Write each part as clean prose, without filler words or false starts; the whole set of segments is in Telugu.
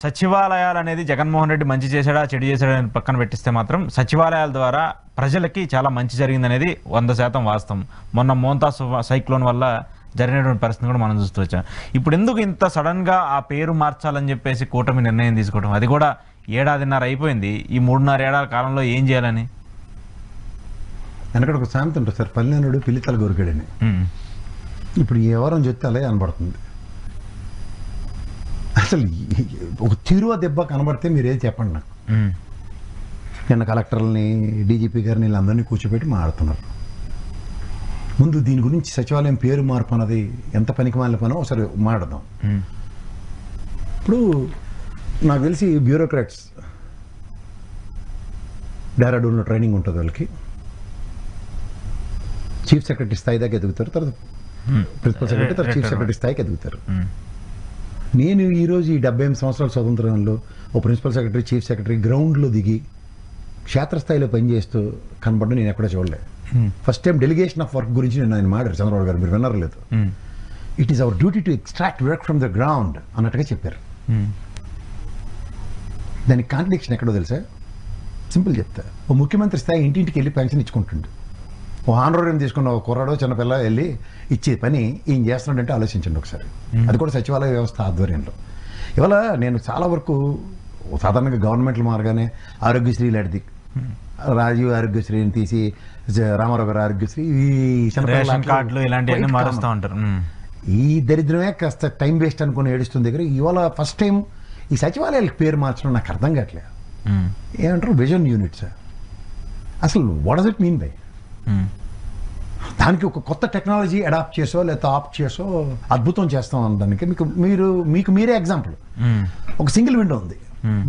సచివాలయాలు అనేది జగన్మోహన్ రెడ్డి మంచి చేశాడా చెడు చేశాడా అని పక్కన పెట్టిస్తే మాత్రం సచివాలయాల ద్వారా ప్రజలకి చాలా మంచి జరిగిందనేది 100% వాస్తవం. మొన్న మోంతా సైక్లోన్ వల్ల జరిగినటువంటి పరిస్థితిని కూడా మనం చూస్తూ వచ్చాం. ఇప్పుడు ఎందుకు ఇంత సడన్గా ఆ పేరు మార్చాలని చెప్పేసి కూటమి నిర్ణయం తీసుకోవడం, అది కూడా ఏడాదిన్నర అయిపోయింది. ఈ 3.5 ఏడాల కాలంలో ఏం చేయాలని? వెనకడ ఒక సామెత ఉంటుంది సార్, పల్లెనుడు పిల్లితల గొరికాడని. ఇప్పుడు ఎవరని చెప్తే అలాగే కనబడుతుంది. అసలు ఒక తిరువ దెబ్బ కనబడితే మీరు ఏది చెప్పండి నాకు. నిన్న కలెక్టర్లని, డీజీపీ గారిని వీళ్ళందరినీ కూర్చోబెట్టి మాట్లాడుతున్నారు. ముందు దీని గురించి సచివాలయం పేరు మార్పు అన్నది ఎంత పనికి మాలిన పనో ఒకసారి మాట్లాడదాం. ఇప్పుడు నాకు తెలిసి బ్యూరోక్రాట్స్ డెహ్రాడూన్లో ట్రైనింగ్ ఉంటుంది, వాళ్ళకి చీఫ్ సెక్రటరీ స్థాయి దాకా ఎదుగుతారు, తర్వాత ప్రిన్సిపల్ సెక్రటరీ, తర్వాత చీఫ్ సెక్రటరీ స్థాయికి ఎదుగుతారు. నేను ఈరోజు ఈ 78 సంవత్సరాల స్వతంత్రంలో ఓ ప్రిన్సిపల్ సెక్రటరీ, చీఫ్ సెక్రటరీ గ్రౌండ్లో దిగి క్షేత్రస్థాయిలో పనిచేస్తూ కనబడ్డా నేను ఎక్కడ చూడలేదు. First time delegation of work గురించి నేను ఆయన మాట్లాడారు చంద్రబాబు గారు, మీరు విన్నారు లేదు. It is our duty to extract work from the ground అన్నట్టుగా చెప్పారు. దానికి కాంట్రడిక్షన్ ఎక్కడో తెలుసా? సింపుల్ చెప్తా. ఓ ముఖ్యమంత్రి స్థాయి ఇంటింటికి వెళ్ళి పెన్షన్ ఇచ్చుకుంటుండు. ఓ ఆనరోగ్యం తీసుకున్న ఒక కుర్రాడో చిన్నపిల్ల వెళ్ళి ఇచ్చే పని ఈయన చేస్తున్నాడంటే ఆలోచించండి ఒకసారి. అది కూడా సచివాలయ వ్యవస్థ ఆధ్వర్యంలో. ఇవాళ నేను చాలా వరకు సాధారణంగా గవర్నమెంట్లు మారగానే ఆరోగ్యశ్రీ లాంటిది, రాజీవ్ ఆరోగ్యశ్రీని తీసి రామారావు గారు ఆరోగ్యశ్రీ, ఇలాంటివన్నీ మారుస్తూ ఉంటారు. ఈ దరిద్రమే కాస్త టైం వేస్ట్ అనుకుని ఏడుస్తుంది దగ్గర. ఇవాళ ఫస్ట్ టైం ఈ సచివాలయాలకు పేరు మార్చడం నాకు అర్థం కావట్లేదు. ఏమంటారు విజన్ యూనిట్స్, అసలు what does it mean by? దానికి ఒక కొత్త టెక్నాలజీ అడాప్ట్ చేసో లేకపోతే ఆప్ట్ చేసో అద్భుతం చేస్తాం అన్నదానికి మీకు మీరే ఎగ్జాంపుల్. ఒక సింగిల్ విండో ఉంది,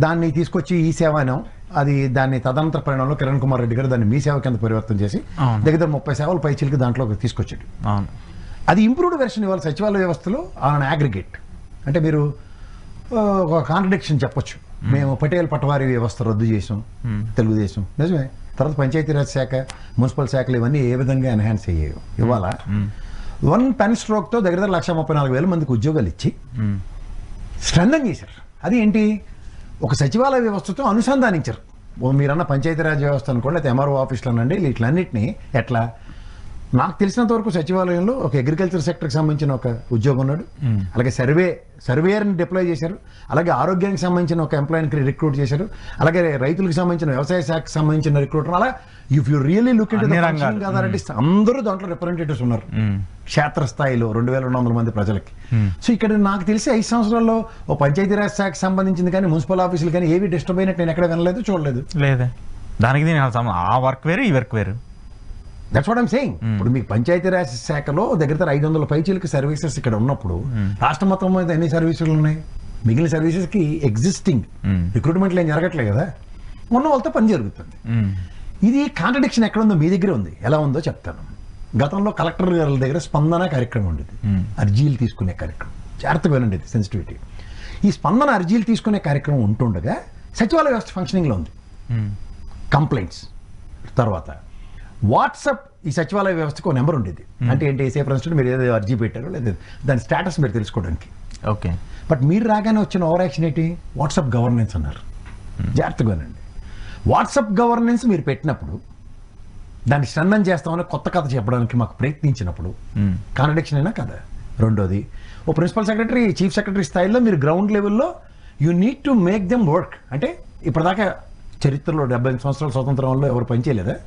దాన్ని తీసుకొచ్చి ఈ సేవను, అది దాన్ని తదనంతర పరిణామంలో కిరణ్ కుమార్ రెడ్డి గారు దాన్ని మీ సేవ కింద పరివర్తన చేసి దగ్గర 30 సేవలు పైచిలకి దాంట్లో తీసుకొచ్చాడు. అది ఇంప్రూవ్డ్ వెర్షన్ ఇవాళ సచివాలయ వ్యవస్థలో ఆన్ అగ్రిగేట్. అంటే మీరు ఒక కాంట్రడిక్షన్ చెప్పొచ్చు, మేము పటేల్ పటవారీ వ్యవస్థ రద్దు చేసాం తెలుగుదేశం, నిజమే. తర్వాత పంచాయతీరాజ్ శాఖ, మున్సిపల్ శాఖలు ఇవన్నీ ఏ విధంగా ఎన్హాన్స్ అయ్యాయి. ఇవాళ 1 పెన్ స్ట్రోక్తో దగ్గర 1,34,000 మందికి ఉద్యోగాలు ఇచ్చి స్ట్రెంథన్ చేశారు. అది ఏంటి? ఒక సచివాలయ వ్యవస్థతో అనుసంధానించారు. మీరన్న పంచాయతీరాజ్ వ్యవస్థ అనుకోండి, లేకపోతే ఎంఆర్ఓ ఆఫీసులు అనండి, వీటిలన్నింటినీ ఎట్లా, నాకు తెలిసినంత వరకు సచివాలయంలో ఒక అగ్రికల్చర్ సెక్టర్కి సంబంధించిన ఒక ఉద్యోగం ఉన్నాడు, అలాగే సర్వేయర్ని డిప్లాయ్ చేశారు, అలాగే ఆరోగ్యానికి సంబంధించిన ఒక ఎంప్లాయీని రిక్రూట్ చేశారు, అలాగే రైతులకు సంబంధించిన వ్యవసాయ శాఖకు సంబంధించిన రిక్రూటర్. అలా if you really look in కాదంటే అందరూ దాంట్లో రిప్రజెంటేటివ్స్ ఉన్నారు క్షేత్రస్థాయిలో 2,200 మంది ప్రజలకి. సో ఇక్కడ నాకు తెలిసి 5 సంవత్సరాల్లో ఓ పంచాయతీరాజ్ శాఖకు సంబంధించింది కానీ మున్సిపల్ ఆఫీసులు కానీ ఏవి డిస్టర్బ్ అయినట్టు నేను ఎక్కడ వినలేదు, చూడలేదు. లేదా దానికి ఆ వర్క్ వేరు, ఈ వర్క్ వేరు. That's what I'm saying. ఇప్పుడు మీకు పంచాయతీరాజ్ శాఖలో దగ్గర 500 పైచీలకి సర్వీసెస్ ఇక్కడ ఉన్నప్పుడు రాష్ట్ర మొత్తం మీద ఎన్ని సర్వీసులు ఉన్నాయి? మిగిలిన సర్వీసెస్కి ఎగ్జిస్టింగ్ రిక్రూట్మెంట్లు ఏం జరగట్లేదు కదా, ఉన్న వాళ్ళతో పని జరుగుతుంది. ఇది కాంట్రడిక్షన్ ఎక్కడ ఉందో మీ దగ్గర ఉంది. ఎలా ఉందో చెప్తాను. గతంలో కలెక్టర్ గారి దగ్గర స్పందన కార్యక్రమం ఉండేది, అర్జీలు తీసుకునే కార్యక్రమం. జాగ్రత్తగా వినండి, ఇది సెన్సిటివిటీ. ఈ స్పందన అర్జీలు తీసుకునే కార్యక్రమం ఉంటుండగా సచివాలయ వ్యవస్థ ఫంక్షనింగ్లో ఉంది. కంప్లైంట్స్ తర్వాత వాట్సాప్, ఈ సచివాలయ వ్యవస్థకు ఒక నెంబర్ ఉండేది. అంటే ఏంటి, సే ఫర్ ఇన్స్టెన్స్ మీరు ఏదో అర్జీ పెట్టారో లేదా దాని స్టేటస్ మీరు తెలుసుకోవడానికి. ఓకే. బట్ మీరు రాగానే వచ్చిన ఓవర్ యాక్షన్ ఏంటి? వాట్సాప్ గవర్నెన్స్ అన్నారు. జాగ్రత్తగానండి, వాట్సాప్ గవర్నెన్స్ మీరు పెట్టినప్పుడు దాన్ని స్ట్రెంథన్ చేస్తామని కొత్త కథ చెప్పడానికి మాకు ప్రయత్నించినప్పుడు కాంట్రడిక్షన్ అయినా కదా. రెండోది, ఓ ప్రిన్సిపల్ సెక్రటరీ, చీఫ్ సెక్రటరీ స్థాయిలో మీరు గ్రౌండ్ లెవెల్లో you need to make them work. అంటే ఇప్పటిదాకా చరిత్రలో 75 సంవత్సరాల స్వతంత్రంలో ఎవరు పనిచేయలేదా?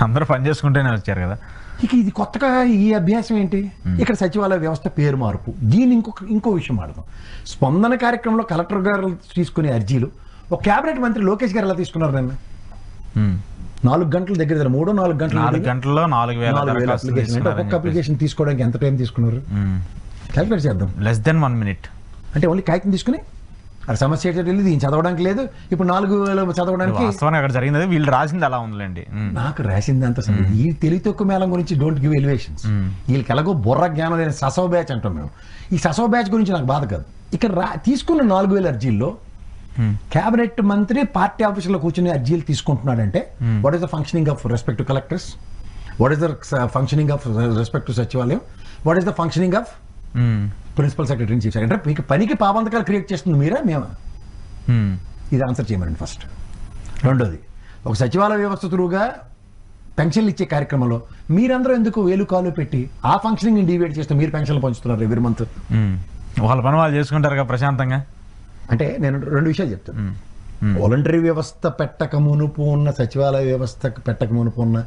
అందరూ పని చేసుకుంటూనే వచ్చారు కదా. ఇక ఇది కొత్తగా ఈ అభ్యాసం ఏంటి? ఇక్కడ సచివాలయ వ్యవస్థ పేరు మార్పు. దీని ఇంకో విషయం ఆడదాం. స్పందన కార్యక్రమంలో కలెక్టర్ గారు తీసుకునే అర్జీలు ఒక క్యాబినెట్ మంత్రి లోకేష్ గారు ఎలా తీసుకున్నారు? నిన్న 4 గంటల దగ్గర 3-4 గంటల్లో 4,000 అప్లికేషన్. అంటే ఒక్కొక్క అప్లికేషన్ తీసుకోవడానికి ఎంత టైం తీసుకున్నారు? క్యాలిక్యులేట్ చేద్దాం. Less than 1 minute. అంటే ఓన్లీ కాగితం తీసుకుని అది సమస్య దీన్ని చదవడానికి లేదు. ఇప్పుడు 4,000 చదవడానికి అక్కడ జరిగింది, వీళ్ళు రాసింది అలా ఉందిలేండి. నాకు రాసింది అంత ఈ తెలివి తక్కువ మేళం గురించి డోంట్ గివ్ ఎలివేషన్స్. వీళ్ళకి ఎలాగో బుర్ర జ్ఞానం లేని ససవ బ్యాచ్ అంటాం మేము. ఈ ససవ బ్యాచ్ గురించి నాకు బాధ కాదు. ఇక్కడ తీసుకున్న 4,000 అర్జీల్లో క్యాబినెట్ మంత్రి పార్టీ ఆఫీసులో కూర్చుని అర్జీలు తీసుకుంటున్నాడంటే what is the functioning of respect to collectors? What is the functioning of respect to సచివాలయం? What is the functioning of principal secretary chief secretary మీకు పనికి పాబంధకాలు క్రియేట్ చేస్తుంది మీరా మేమా? ఇది ఆన్సర్ చేయమనండి ఫస్ట్. రెండోది, ఒక సచివాలయ వ్యవస్థ త్రూగా పెన్షన్లు ఇచ్చే కార్యక్రమంలో మీరందరూ ఎందుకు వేలు కాలు పెట్టి ఆ ఫంక్షనింగ్ డివైడ్ చేస్తే మీరు పెన్షన్లు పంచుతున్నారు ఎవ్రీ మంత్? వాళ్ళ పని వాళ్ళు చేసుకుంటారు కదా ప్రశాంతంగా. అంటే నేను రెండు విషయాలు చెప్తాను. వాలంటరీ వ్యవస్థ పెట్టక మునుపు ఉన్న, సచివాలయ వ్యవస్థ పెట్టక మునుపు ఉన్న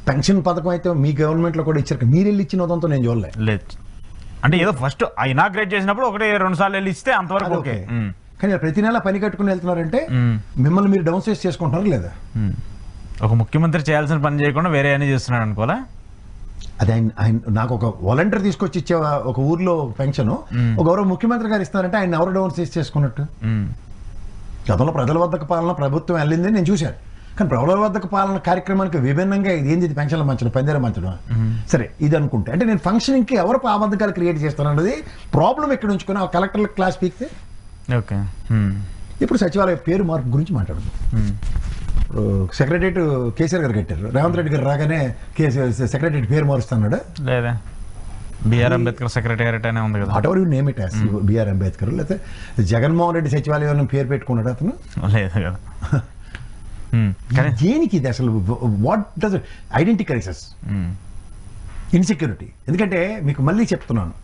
పెన్షన్ పథకం అయితే మీ గవర్నమెంట్లో కూడా ఇచ్చారు. మీరు వెళ్ళి ఇచ్చిన ఉదంతో నేను చూడలేదు. అంటే ఏదో ఫస్ట్ ఇనాగ్రేట్ చేసినప్పుడు 1-2 సార్లు వెళ్ళి ఇస్తే అంతవరకు ఓకే. కానీ ప్రతి నెల పని కట్టుకుని వెళ్తున్నారంటే మిమ్మల్ని మీరు డౌన్ సైజ్ చేసుకుంటున్నారు లేదా? ఒక ముఖ్యమంత్రి చేయాల్సిన పని చేయకుండా వేరే అన్ని చేస్తున్నాడు అనుకోవాలా? అది ఆయన నాకు ఒక వాలంటీర్ తీసుకొచ్చి ఇచ్చే ఒక ఊర్లో పెన్షన్ ఒక గౌరవ ముఖ్యమంత్రి గారు ఇస్తున్నారంటే ఆయన ఎవరు డౌన్ సైజ్ చేసుకున్నట్టు? గతంలో ప్రజల వద్దకు పాలన ప్రభుత్వం వెళ్ళింది నేను చూశాను. కానీ ప్రజల వద్దకు పాలన కార్యక్రమానికి విభిన్నంగా ఇది ఏంది పెన్షన్లు మంచడం, పందేర మంచడం. సరే ఇది అనుకుంటే అంటే నేను ఫంక్షనింగ్కి ఎవరు అబద్ధకాలు క్రియేట్ చేస్తాను అన్నది ప్రాబ్లం ఎక్కడ ఉంచుకొని ఆ కలెక్టర్ల క్లాస్ పీకితే ఓకే. ఇప్పుడు సచివాలయ పేరు మార్పు గురించి మాట్లాడదు. ఇప్పుడు సెక్రటరియట్ కేసీఆర్ గారు కట్టారు, రేవంత్ రెడ్డి గారు రాగానే సెక్రటరియట్ పేరు మారుస్తున్నాడు లేదా? బిఆర్ అంబేద్కర్ సెక్రటేరియట్ అనే ఉంది కదా, whatever you name it as B R Ambedkar, లేకపోతే జగన్మోహన్ రెడ్డి సచివాలయం పేరు పెట్టుకున్నాడు అతను లేదు కదా. దేనికి ఇది అసలు? What does identity crisis, insecurity. ఎందుకంటే మీకు మళ్ళీ చెప్తున్నాను,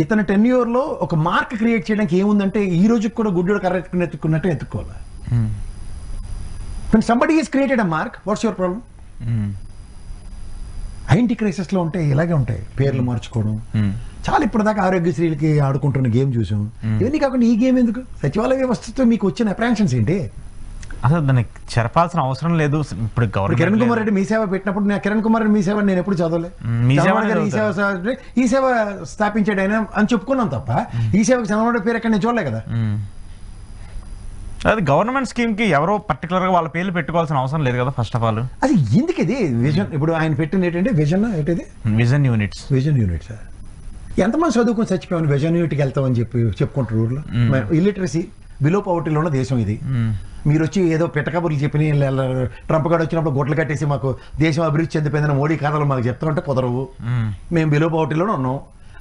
ఇతని టెన్యూర్లో ఒక మార్క్ క్రియేట్ చేయడానికి ఏముందంటే ఈ రోజుకి కూడా గుడ్డోడు కరెక్ట్గా ఎత్తుకున్నట్టు ఎత్తుకోవాలి. When somebody has created a mark, what's your problem? Identity క్రైసిస్లో ఉంటే ఇలాగే ఉంటాయి, పేర్లు మార్చుకోవడం. చాలా ఇప్పటిదాకా ఆరోగ్యశ్రీలకి ఆడుకుంటున్న గేమ్ చూసాం. ఇవన్నీ కాకుండా ఈ గేమ్ ఎందుకు? సచివాలయ వ్యవస్థతో మీకు వచ్చిన అప్రహెన్షన్స్ ఏంటి? అసలు దానికి చెరపాల్సిన అవసరం లేదు. ఇప్పుడు కిరణ్ కుమార్ రెడ్డి మీ సేవ పెట్టినప్పుడు నేను కిరణ్ కుమార్ రెడ్డి మీ సేవ నేను ఎప్పుడు చదవలే. ఈ సేవ స్థాపించాడు ఆయన అని చెప్పుకున్నాం తప్ప ఈ సేవకు చంద్రబాబు పేరు ఎక్కడ నేను చూడలే కదా. అది గవర్నమెంట్ స్కీమ్ కి ఎవరో పర్టికులర్ గా వాళ్ళ పేర్లు పెట్టుకోవాల్సిన అవసరం లేదు కదా. ఫస్ట్ ఆఫ్ ఆల్ అది ఎందుకు ఇది విజన్? ఇప్పుడు ఆయన పెట్టింది ఏంటంటే విజన్, ఏంటిది విజన్ యూనిట్స్. విజన్ యూనిట్స్ ఎంతమంది చదువుకొని చచ్చిపోయాను విజన్ యూనిట్కి వెళ్తామని చెప్పుకుంటారు ఊర్లో. ఇల్లిటరసీ బిలో పవర్టీలో ఉన్న దేశం ఇది. మీరు వచ్చి ఏదో పెట్టకబుర్లు చెప్పి ట్రంప్ గారు వచ్చినప్పుడు గొడ్లు కట్టేసి మాకు దేశం అభివృద్ధి చెందిపోయిందని మోడీ కథలు మాకు చెప్తామంటే కుదరవు. మేము బిలో పవర్టీలోనే ఉన్నాం.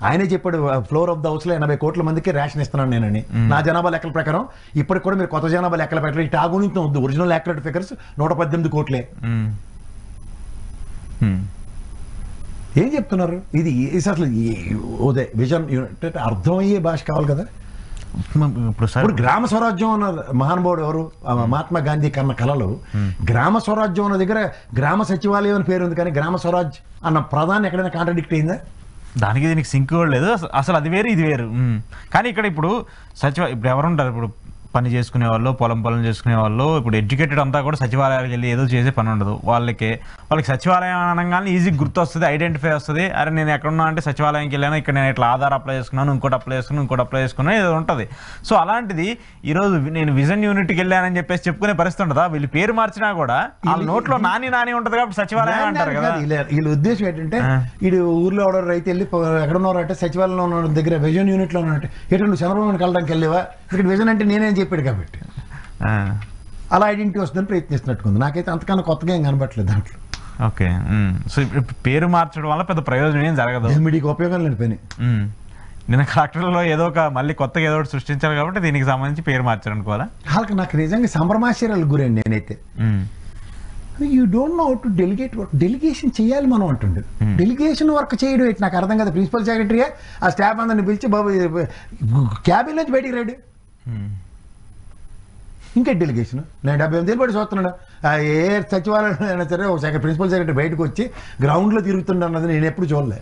ఆయనే చెప్పాడు ఫ్లోర్ ఆఫ్ ద హౌస్ లో 80 కోట్ల మందికి రేషన్ ఇస్తున్నాను నేనని. నా జనాభా లెక్కల ప్రకారం ఇప్పటికి కూడా మీరు కొత్త జనాభా లెక్కలు పెట్టాలి. ఈ టాగు నుంచి వద్దు, ఒరిజినల్ యాక్యురేట్ ఫిగర్స్ 118 కోట్లే. ఏం చెప్తున్నారు? ఇది అసలు ఉదయ్ విజన్ యూనిట్ అర్థమయ్యే భాష కావాలి కదా. ఇప్పుడు గ్రామ స్వరాజ్యం అన్న మహానుభావుడు ఎవరు? మహాత్మా గాంధీ కన్న కళలు. గ్రామ స్వరాజ్యం అన్న దగ్గర గ్రామ సచివాలయం అని పేరు ఉంది, కానీ గ్రామ స్వరాజ్ అన్న ప్రధాని ఎక్కడైనా కాంట్రాడిక్ట్ అయిందా? దానికి దీనికి సింక్ కూడా లేదు అసలు. అది వేరు ఇది వేరు. కానీ ఇక్కడ ఇప్పుడు ఇప్పుడు ఎవరుంటారు? ఇప్పుడు పని చేసుకునే వాళ్ళు, పొలం చేసుకునే వాళ్ళు, ఇప్పుడు ఎడ్యుకేటెడ్ అంతా కూడా సచివాలయాలకు వెళ్ళి ఏదో చేసే పని ఉండదు. వాళ్ళకి సచివాలయం అనగానే ఈజీగా గుర్తు వస్తుంది, ఐడెంటిఫై వస్తుంది. అరే నేను ఎక్కడున్నా అంటే సచివాలయంకి వెళ్ళాను, ఇక్కడ నేను ఇట్లా ఆధార్ అప్లై చేసుకున్నాను, ఇంకోటి అప్లై చేసుకున్నాను ఏదో ఉంటుంది. సో అలాంటిది ఈరోజు నేను విజన్ యూనిట్కి వెళ్ళానని చెప్పేసి చెప్పుకునే పరిస్థితి ఉండదా? వీళ్ళు పేరు మార్చినా కూడా వాళ్ళ నోట్లో నాని ఉంటుంది కాబట్టి సచివాలయం అంటారు కదా. వీళ్ళ ఉద్దేశం ఏంటంటే వీడు ఊర్లో ఎవడో రైతు వెళ్ళి ఎక్కడున్నారు అంటే సచివాలయంలో ఉన్న దగ్గర విజన్ యూనిట్లో ఉన్నట్టు ఎటు నువ్వు చంద్రబాబుని కలడానికి వెళ్ళేవా, ఇక్కడ విజన్ అంటే నేనేం చెప్పాడు కాబట్టి అలా ఐడెంటిటీ వస్తుందని ప్రయత్నిస్తున్నట్టుంది. నాకైతే అంతకన్నా కొత్తగా ఏం కనబట్టలేదు దాంట్లో. ఓకే. సో పేరు మార్చడం వల్ల పెద్ద ప్రయోజనం ఏం జరగదు, మీడియాకి ఉపయోగం లేని పని. నిన్న కలెక్టర్లో ఏదో ఒక మళ్ళీ కొత్తగా ఏదో ఒకటి సృష్టించారు కాబట్టి దీనికి సంబంధించి పేరు మార్చారు అనుకోవాలా? వాళ్ళకి నాకు నిజంగా సంభ్రమాశ్చర్యాలకు గురండి నేనైతే. You don't know how to delegate work. Delegation చేయాలి మనం అంటుండే. డెలిగేషన్ వర్క్ చేయడం ఏంటి నాకు అర్థం కదా. ప్రిన్సిపల్ సెక్రటరీగా ఆ స్టాఫ్ అందరిని పిలిచి బాబు క్యాబిన్ నుంచి బయటికి రాడు, ఇంకా డెలిగేషన్. నేను 78 ఏళ్ళు పడి చూస్తున్నాడు. ఏ సచివాలయం అయినా సరే ఒక ప్రిన్సిపల్ సెక్రటరీ బయటకు వచ్చి గ్రౌండ్లో తిరుగుతుండ అన్నది నేను ఎప్పుడు చూడలే.